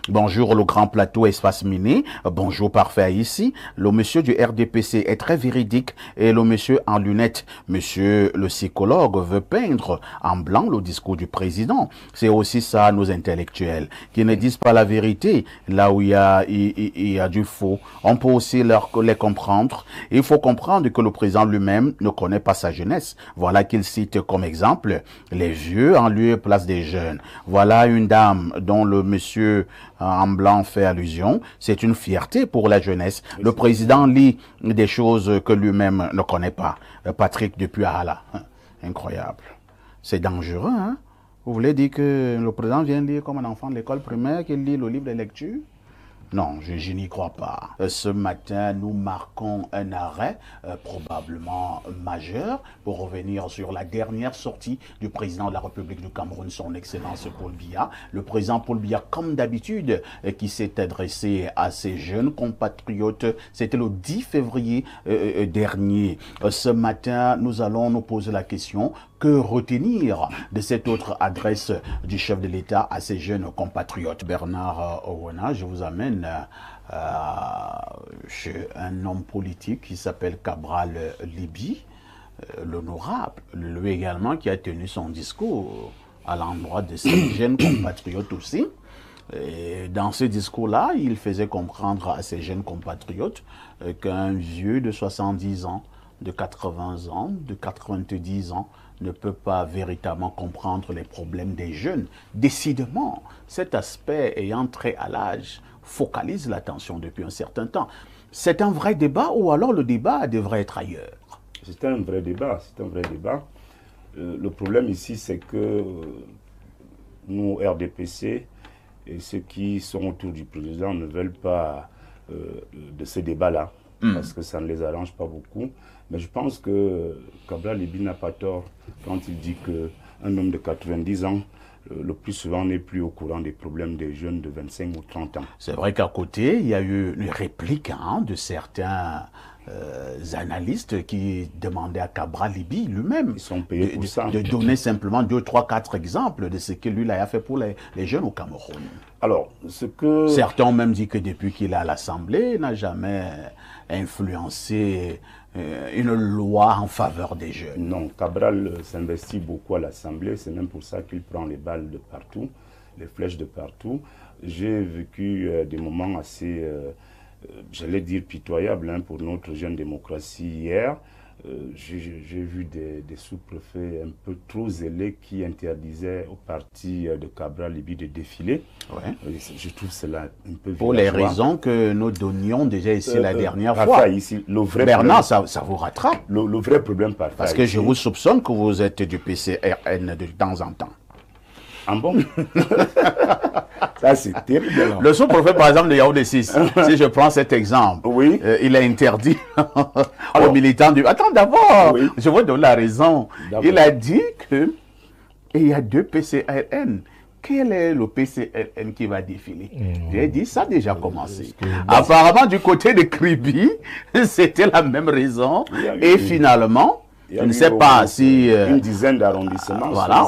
Bonjour le grand plateau Espace Mini. Bonjour parfait ici. Le monsieur du RDPC est très véridique et le monsieur en lunettes, monsieur le psychologue, veut peindre en blanc le discours du président. C'est aussi ça nos intellectuels qui ne disent pas la vérité là où il y a du faux. On peut aussi les comprendre. Il faut comprendre que le président lui-même ne connaît pas sa jeunesse. Voilà qu'il cite comme exemple les vieux en lieu et place des jeunes. Voilà une dame dont le monsieur en blanc fait allusion. C'est une fierté pour la jeunesse. Le président lit des choses que lui-même ne connaît pas. Patrick Dupuis-Ahala. Incroyable. C'est dangereux, hein? Vous voulez dire que le président vient lire comme un enfant de l'école primaire, qu'il lit le livre de lecture? Non, je n'y crois pas. Ce matin, nous marquons un arrêt probablement majeur pour revenir sur la dernière sortie du président de la République du Cameroun, son Excellence Paul Biya. Le président Paul Biya, comme d'habitude, qui s'est adressé à ses jeunes compatriotes. C'était le 10 février dernier. Ce matin, nous allons nous poser la question: que retenir de cette autre adresse du chef de l'État à ses jeunes compatriotes? Bernard Owena, je vous amène chez un homme politique qui s'appelle Cabral Libi, l'honorable, lui également qui a tenu son discours à l'endroit de ses jeunes compatriotes aussi. Et dans ce discours-là, il faisait comprendre à ses jeunes compatriotes qu'un vieux de 70 ans, de 80 ans, de 90 ans, ne peut pas véritablement comprendre les problèmes des jeunes. Décidément, cet aspect ayant trait à l'âge focalise l'attention depuis un certain temps. C'est un vrai débat ou alors le débat devrait être ailleurs? C'est un vrai débat, c'est un vrai débat. Le problème ici, c'est que nous, RDPC, et ceux qui sont autour du président ne veulent pas de ce débat-là, parce que ça ne les arrange pas beaucoup. Mais je pense que Cabral Libi n'a pas tort quand il dit qu'un homme de 90 ans, le plus souvent, n'est plus au courant des problèmes des jeunes de 25 ou 30 ans. C'est vrai qu'à côté, il y a eu une réplique de certains analystes qui demandaient à Cabral Libi lui-même de donner simplement 2, 3, 4 exemples de ce que lui a fait pour les jeunes au Cameroun. Alors, certains ont même dit que depuis qu'il est à l'Assemblée, il n'a jamais influencé une loi en faveur des jeunes. Non, Cabral s'investit beaucoup à l'Assemblée, c'est même pour ça qu'il prend les balles de partout, les flèches de partout. J'ai vécu des moments assez, j'allais dire pitoyables pour notre jeune démocratie hier. J'ai vu des sous-préfets un peu trop zélés qui interdisaient au parti de Cabral Libi de défiler. Ouais. Je trouve cela un peu pour les raisons que nous donnions déjà ici la dernière fois. Ici, le vrai Bernard, problème, ça vous rattrape. Le vrai problème parfois. Parce que ici, je vous soupçonne que vous êtes du PCRN de temps en temps. Ah bon? Ça, c'est terrible. Le sous-préfet, par exemple, de Yaoundé 6, si je prends cet exemple, oui. Il a interdit aux militants du... Attends, d'abord, oui. Je vous donne la raison. Il a dit qu'il y a 2 PCRN. Quel est le PCRN qui va défiler? J'ai dit, ça a déjà commencé. Apparemment, du côté de Kribi, c'était la même raison. Et finalement... Je ne sais pas si... une dizaine d'arrondissements. Voilà.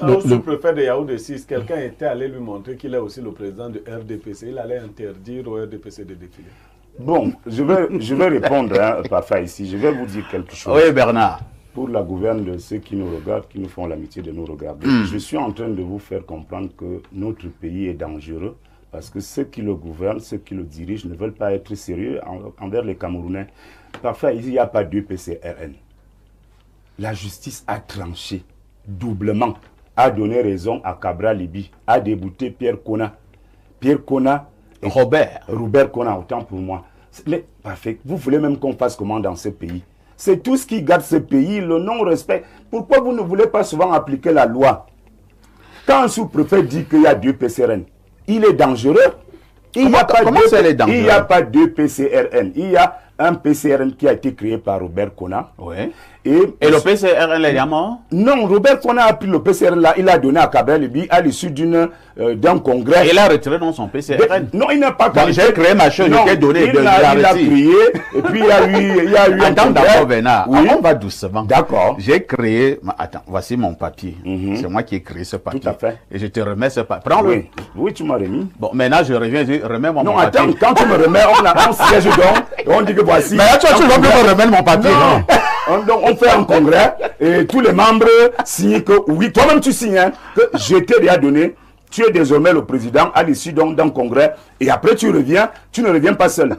Le sous-préfet de Yaoundé 6, quelqu'un était allé lui montrer qu'il est aussi le président du RDPC. Il allait interdire au RDPC de défiler. Bon, je vais répondre parfois ici. Je vais vous dire quelque chose. Oui, Bernard. Pour la gouverne de ceux qui nous regardent, qui nous font l'amitié de nous regarder, je suis en train de vous faire comprendre que notre pays est dangereux parce que ceux qui le gouvernent, ceux qui le dirigent ne veulent pas être sérieux envers les Camerounais. Parfois, il n'y a pas 2 PCRN. La justice a tranché doublement, a donné raison à Cabral Libi, a débouté Pierre Kona. Pierre Kona et Robert Kona, autant pour moi. Mais parfait, vous voulez même qu'on fasse comment dans ce pays? C'est tout ce qui garde ce pays, le non-respect. Pourquoi vous ne voulez pas souvent appliquer la loi? Quand un sous-préfet dit qu'il y a 2 PCRN, il est dangereux. Il n'y a pas 2 PCRN. Il y a un PCRN qui a été créé par Robert Kona. Ouais. Et le PCRN est mort? Non, Robert Kona a pris le PCRN là, il l'a donné à Kabel Libi à l'issue d'un congrès. Et il a retiré dans son PCRN? Non, il n'a pas j'ai créé ma chose, je t'ai donné il a créé, et puis il y a eu Attends, d'accord, Bernard. Oui. On va doucement. D'accord. J'ai créé... Attends, voici mon papier. C'est moi qui ai créé ce papier. Tout à fait. Et je te remets ce papier. Prends-le. Oui. Oui, tu m'as remis. Bon, maintenant, je reviens, je remets mon papier. Non, attends, quand tu me remets, on siège donc, et on dit que voici... Mais là, tu vas plus me remettre mon papier. Non. On fait un congrès, et tous les membres signent que, oui, toi-même tu signes, hein, que je t'ai déjà donné, tu es désormais le président à l'issue d'un congrès, et après tu reviens, tu ne reviens pas seul.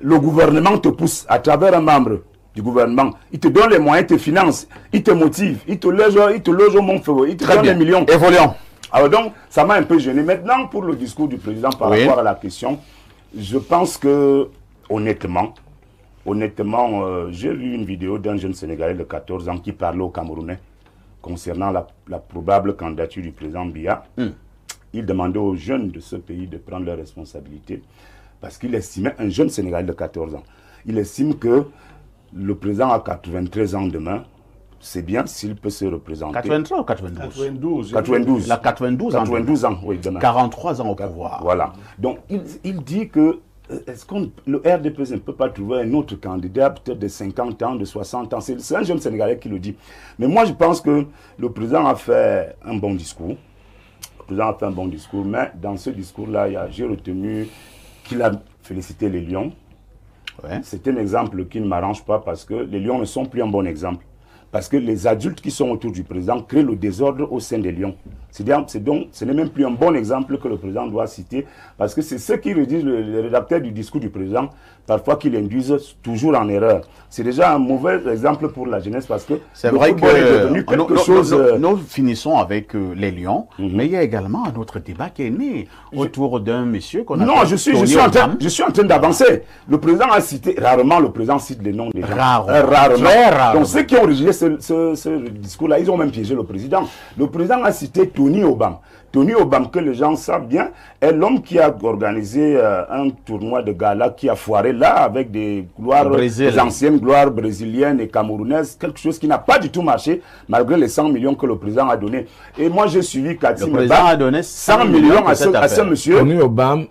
Le gouvernement te pousse à travers un membre du gouvernement, il te donne les moyens, il te finance, il te motive, il te loge au Mont Feu, il te donne des millions. Évoluons. Alors donc, ça m'a un peu gêné. Maintenant, pour le discours du président par rapport à la question, je pense que, honnêtement, j'ai vu une vidéo d'un jeune Sénégalais de 14 ans qui parlait aux Camerounais concernant la probable candidature du président Biya. Il demandait aux jeunes de ce pays de prendre leurs responsabilités parce qu'il estimait, un jeune Sénégalais de 14 ans, il estime que le président a 93 ans demain. C'est bien s'il peut se représenter. 83 ou 92? 92. La 92 ans, oui, demain. 43 ans au pouvoir. Voilà. Donc, il dit que est-ce que le RDPC ne peut pas trouver un autre candidat, peut-être de 50 ans, de 60 ans? C'est un jeune Sénégalais qui le dit. Mais moi, je pense que le président a fait un bon discours. Le président a fait un bon discours, mais dans ce discours-là, j'ai retenu qu'il a félicité les Lions. Ouais. C'est un exemple qui ne m'arrange pas parce que les Lions ne sont plus un bon exemple. Parce que les adultes qui sont autour du président créent le désordre au sein des Lions. Donc, ce n'est même plus un bon exemple que le président doit citer, parce que c'est ce qui rédige le rédacteur du discours du président, parfois qui l'induisent toujours en erreur. C'est déjà un mauvais exemple pour la jeunesse, parce que c'est vrai que nous finissons avec les Lions, mais il y a également un autre débat qui est né autour d'un monsieur qu'on a... Non, je suis en train d'avancer. Le président a cité, rarement le président cite les noms des gens. Rarement. Donc ceux qui ont rédigé ce discours-là, ils ont même piégé le président. Le président a cité Tony Obam. Tony Obam, que les gens savent bien, est l'homme qui a organisé un tournoi de gala qui a foiré là avec des anciennes gloires brésiliennes et camerounaises, quelque chose qui n'a pas du tout marché malgré les 100 millions que le président a donné. Et moi j'ai suivi Katim. Le président a donné 100 millions à ce monsieur. Tony Obam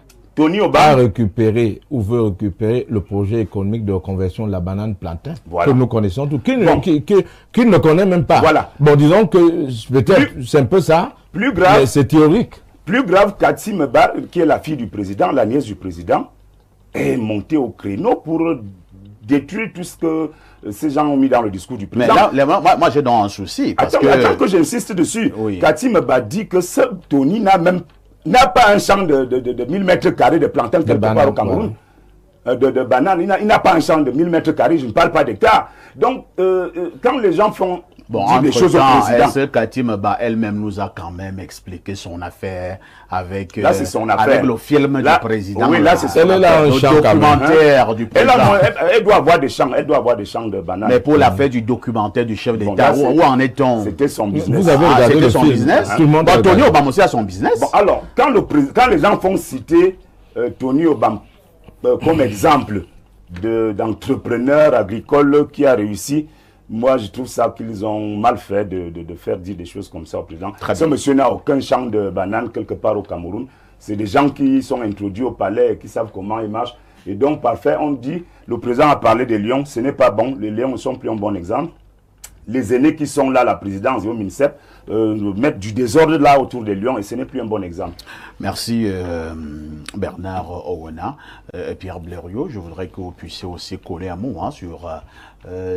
a récupéré ou veut récupérer le projet économique de reconversion de la banane plantain que nous connaissons tous, qu'il ne connaît même pas. Voilà. Bon, disons que peut-être c'est un peu ça, plus grave, mais c'est théorique. Plus grave, Cathy Mebar, qui est la fille du président, la nièce du président, est montée au créneau pour détruire tout ce que ces gens ont mis dans le discours du président. Mais là, moi j'ai donc un souci. Attends que j'insiste dessus. Oui. Cathy Mebar dit que ce Tony n'a pas un champ de 1000 mètres carrés de plantain quelque part au Cameroun, de bananes. Il n'a pas un champ de 1000 mètres carrés, je ne parle pas d'hectares. Donc, quand les gens font des choses au président... Est-ce que Cathy Mebar elle-même nous a quand même expliqué son affaire avec, là, c'est son affaire. avec le film du président? Oui, là, c'est son affaire. Le documentaire du président. Elle doit avoir des champs, de bananes. Mais pour l'affaire du documentaire du chef d'État, où en est-on? C'était son business. Vous avez regardé le son film, business. Tout le monde Tony Obam aussi a son business. Bon, alors, quand les gens font citer Tony Obam comme exemple d'entrepreneur agricole qui a réussi, moi je trouve ça qu'ils ont mal fait de faire dire des choses comme ça au président. Ce monsieur n'a aucun champ de bananes quelque part au Cameroun. C'est des gens qui sont introduits au palais et qui savent comment il marche. Et donc, parfait, on dit, le président a parlé des Lions, ce n'est pas bon, les Lions ne sont plus un bon exemple. Les aînés qui sont là, la présidence et au ministère, mettent du désordre là autour des Lions et ce n'est plus un bon exemple. Merci Bernard Owena. Pierre Blériot, je voudrais que vous puissiez aussi coller un mot sur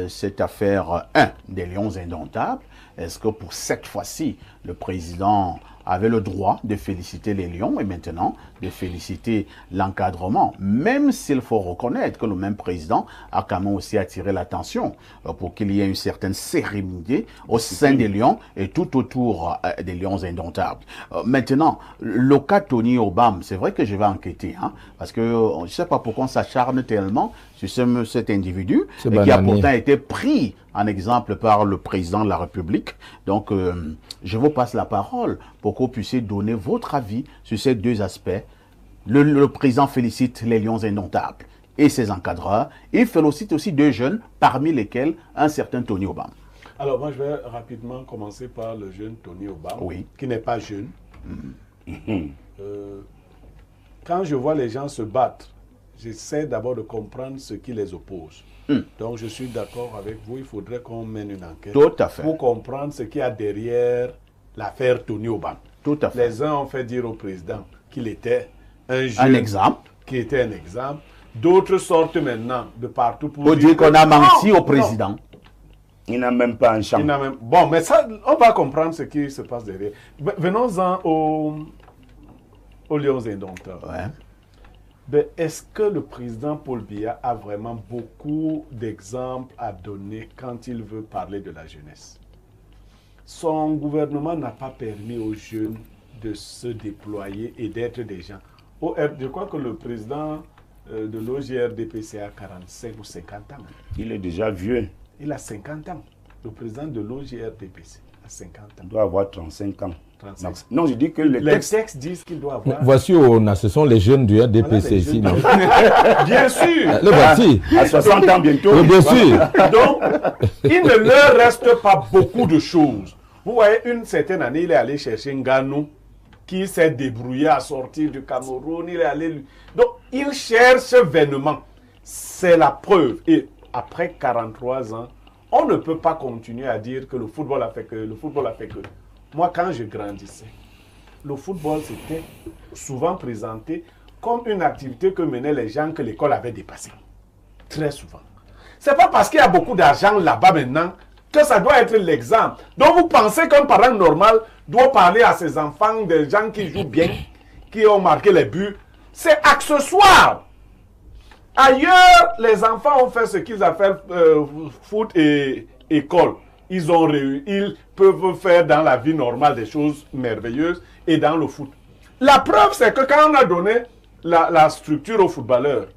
cette affaire 1 des Lions indomptables. Est-ce que pour cette fois-ci, le président avait le droit de féliciter les Lions et maintenant de féliciter l'encadrement, même s'il faut reconnaître que le même président a quand même aussi attiré l'attention pour qu'il y ait une certaine sérénité au sein des Lions et tout autour des Lions indomptables. Maintenant, le cas Tony Obam, c'est vrai que je vais enquêter, parce que je ne sais pas pourquoi on s'acharne tellement sur cet individu qui a pourtant été pris en exemple par le président de la République. Donc, je vous passe la parole pour que vous puissiez donner votre avis sur ces deux aspects. Le président félicite les Lions indomptables et ses encadreurs. Il félicite aussi 2 jeunes, parmi lesquels un certain Tony Obama. Alors moi, je vais rapidement commencer par le jeune Tony Obama, qui n'est pas jeune. Quand je vois les gens se battre, j'essaie d'abord de comprendre ce qui les oppose. Donc je suis d'accord avec vous, il faudrait qu'on mène une enquête pour comprendre ce qu'il y a derrière l'affaire Tony Obama. Tout à fait. Les uns ont fait dire au président qu'il était un jeune, qui était un exemple. D'autres sortent maintenant de partout pour dire qu'on a menti au président. Il n'a même pas un champ. Bon, mais ça, on va comprendre ce qui se passe derrière. Venons-en aux Lions indomptables. Est-ce que le président Paul Biya a vraiment beaucoup d'exemples à donner quand il veut parler de la jeunesse? Son gouvernement n'a pas permis aux jeunes de se déployer et d'être des gens. Je crois que le président de l'OJRDPC a 45 ou 50 ans. Il est déjà vieux. Il a 50 ans. Le président de l'OJRDPC a 50 ans. Il doit avoir 35 ans. 35. Non, je dis que les textes disent qu'il doit avoir... Voici, ce sont les jeunes du RDPC ici. Non? Bien sûr. Le voici. À 60 ans bientôt. Oui, bien sûr. Donc, il ne leur reste pas beaucoup de choses. Vous voyez, une certaine année, il est allé chercher Nganou, qui s'est débrouillé à sortir du Cameroun. Il est allé... Donc, il cherche vainement. C'est la preuve. Et après 43 ans, on ne peut pas continuer à dire que le football a fait que, le football a fait que. Moi, quand je grandissais, le football s'était souvent présenté comme une activité que menaient les gens que l'école avait dépassée. Très souvent. Ce n'est pas parce qu'il y a beaucoup d'argent là-bas maintenant que ça doit être l'exemple. Donc vous pensez qu'un parent normal doit parler à ses enfants des gens qui jouent bien, qui ont marqué les buts. C'est accessoire. Ailleurs, les enfants ont fait ce qu'ils appellent foot et école. Ils peuvent faire dans la vie normale des choses merveilleuses et dans le foot. La preuve, c'est que quand on a donné la structure aux footballeurs,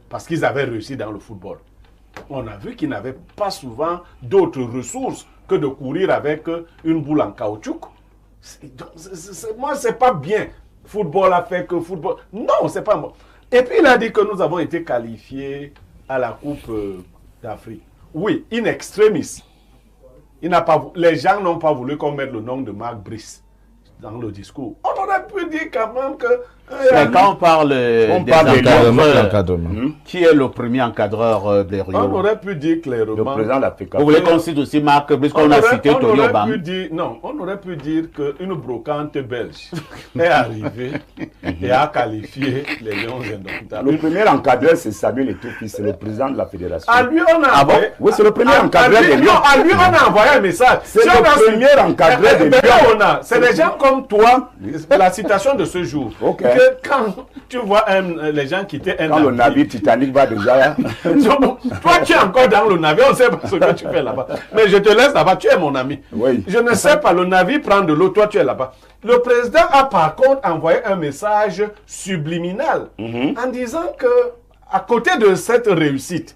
parce qu'ils avaient réussi dans le football, on a vu qu'ils n'avaient pas souvent d'autres ressources que de courir avec une boule en caoutchouc. Moi, c'est pas bien. Football a fait que football... Non, c'est pas moi. Et puis, il a dit que nous avons été qualifiés à la Coupe d'Afrique. Oui, in extremis. Les gens n'ont pas voulu qu'on mette le nom de Marc Brice dans le discours. On aurait pu dire quand même que... quand on parle d'encadrement, qui est le premier encadreur des Rio? On aurait pu dire clairement... Le président de l'Afrique. Vous voulez qu'on cite aussi Marc Brice, qu'on a cité Tony Obama? Non, on aurait pu dire qu'une brocante belge est arrivée et a qualifié les Lions indomptables. Le premier encadreur, c'est Samuel Eto'o, c'est le président de la fédération. À lui, on a envoyé... Oui, c'est le premier encadreur des Lions. À lui, on a envoyé un message. C'est le premier encadreur des Lions. C'est des gens comme toi, la citation de ce jour. Que quand tu vois les gens quitter un navire... Quand le navire Titanic va déjà... Toi, tu es encore dans le navire, on ne sait pas ce que tu fais là-bas. Mais je te laisse là-bas, tu es mon ami. Oui. Je ne sais pas, le navire prend de l'eau, toi tu es là-bas. Le président a par contre envoyé un message subliminal en disant que à côté de cette réussite,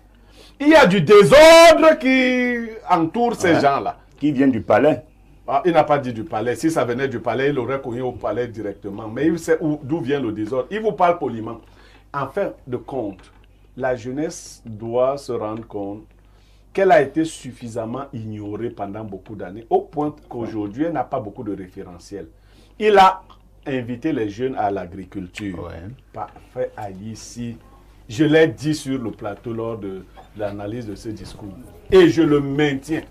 il y a du désordre qui entoure ces gens-là. Qui viennent du palais. Il n'a pas dit du palais. Si ça venait du palais, il aurait connu au palais directement. Mais il sait d'où vient le désordre. Il vous parle poliment. En fin de compte, la jeunesse doit se rendre compte qu'elle a été suffisamment ignorée pendant beaucoup d'années, au point qu'aujourd'hui, elle n'a pas beaucoup de référentiels. Il a invité les jeunes à l'agriculture. Parfait, ici. Je l'ai dit sur le plateau lors de l'analyse de ce discours. Et je le maintiens.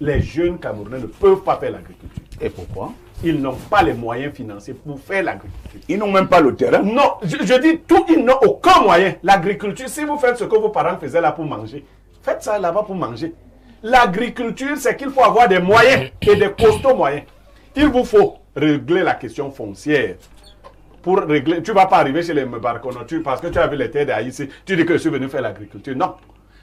Les jeunes Camerounais ne peuvent pas faire l'agriculture. Et pourquoi? Ils n'ont pas les moyens financiers pour faire l'agriculture. Ils n'ont même pas le terrain. Non, je dis tout, ils n'ont aucun moyen. L'agriculture, si vous faites ce que vos parents faisaient là pour manger, faites ça là-bas pour manger. L'agriculture, c'est qu'il faut avoir des moyens et des costauds moyens. Il vous faut régler la question foncière. Pour régler, tu ne vas pas arriver chez les Mbarkono parce que tu as vu les terres d'Haïti, tu dis que je suis venu faire l'agriculture. Non.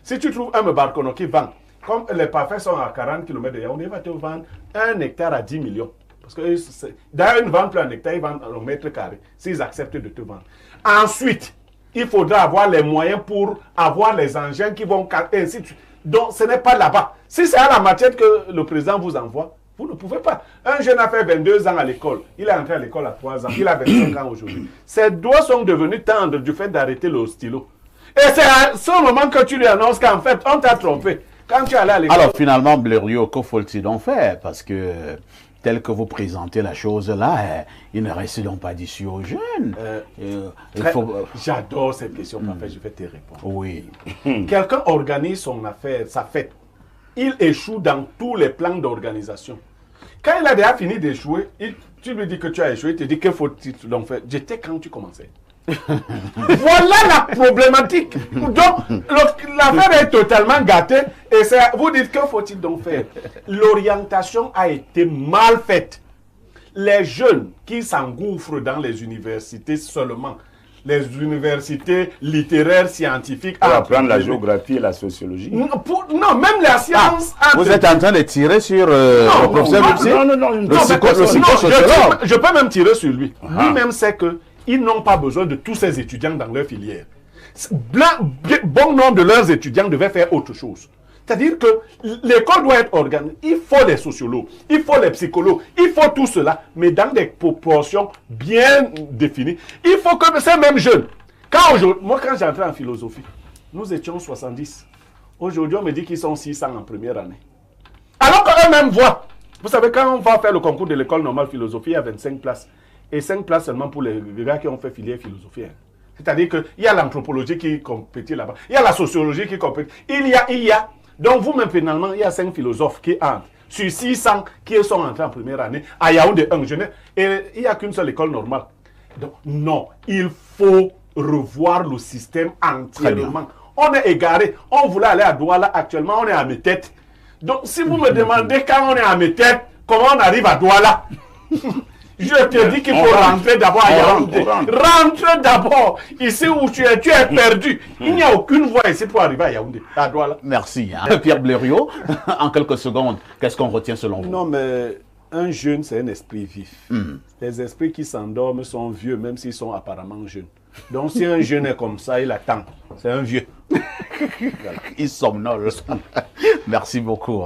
Si tu trouves un Mbarkono qui vend, comme les parfaits sont à 40 km de Yaoundé, il va te vendre 1 hectare à 10 millions. Parce que d'ailleurs, ils ne vendent plus un hectare, ils vendent un mètre carré, s'ils acceptent de te vendre. Ensuite, il faudra avoir les moyens pour avoir les engins qui vont... Et ainsi de suite. Donc, ce n'est pas là-bas. Si c'est à la matière que le président vous envoie, vous ne pouvez pas. Un jeune a fait 22 ans à l'école. Il est entré à l'école à 3 ans. Il a 25 ans aujourd'hui. Ses doigts sont devenus tendres du fait d'arrêter le stylo. Et c'est à ce moment que tu lui annonces qu'en fait, on t'a trompé. Quand tu es allé à l'école. Alors finalement, Blériot, que faut-il donc faire? Parce que tel que vous présentez la chose là, il ne reste donc pas d'issue aux jeunes. J'adore cette question, parfait, je vais te répondre. Oui. Quelqu'un organise son affaire, sa fête. Il échoue dans tous les plans d'organisation. Quand il a déjà fini d'échouer, tu lui dis que tu as échoué, il te dit que faut-il donc faire. J'étais quand tu commençais. Voilà la problématique. Donc, l'affaire est totalement gâtée. Et vous dites que faut-il donc faire? L'orientation a été mal faite. Les jeunes qui s'engouffrent dans les universités seulement, les universités littéraires, scientifiques, pour apprendre la géographie et la sociologie. Non, même la science. Vous êtes en train de tirer sur le professeur Lupsi? Je peux même tirer sur lui. Lui-même sait que ils n'ont pas besoin de tous ces étudiants dans leur filière. Bon nombre de leurs étudiants devaient faire autre chose. C'est-à-dire que l'école doit être organisée. Il faut des sociologues, il faut les psychologues, il faut tout cela, mais dans des proportions bien définies. Il faut que ces mêmes jeunes, moi quand j'entrais en philosophie, nous étions 70. Aujourd'hui, on me dit qu'ils sont 600 en première année. Alors qu'eux-mêmes voient. Vous savez, quand on va faire le concours de l'école normale philosophie, il y a 25 places. Et 5 places seulement pour les gars qui ont fait filière philosophie. C'est-à-dire qu'il y a l'anthropologie qui compétit là-bas. Il y a la sociologie qui compétit. Il y a. Donc vous-même, finalement, il y a 5 philosophes qui entrent. Sur 600 qui sont entrés en première année, à Yaoundé 1, et il n'y a qu'une seule école normale. Donc non, il faut revoir le système entièrement. On est égaré. On voulait aller à Douala. Actuellement, on est à mes têtes. Donc si vous me demandez quand on est à mes têtes, comment on arrive à Douala? Je te dis qu'il faut rentrer d'abord à Yaoundé. Rentre d'abord. Ici où tu es perdu. Il n'y a aucune voie ici pour arriver à Yaoundé, à Douala. Merci. Pierre Blériot, en quelques secondes, qu'est-ce qu'on retient selon vous? Non, mais un jeune, c'est un esprit vif. Les esprits qui s'endorment sont vieux, même s'ils sont apparemment jeunes. Donc si un jeune est comme ça, il attend. C'est un vieux. Il somnole. Merci beaucoup.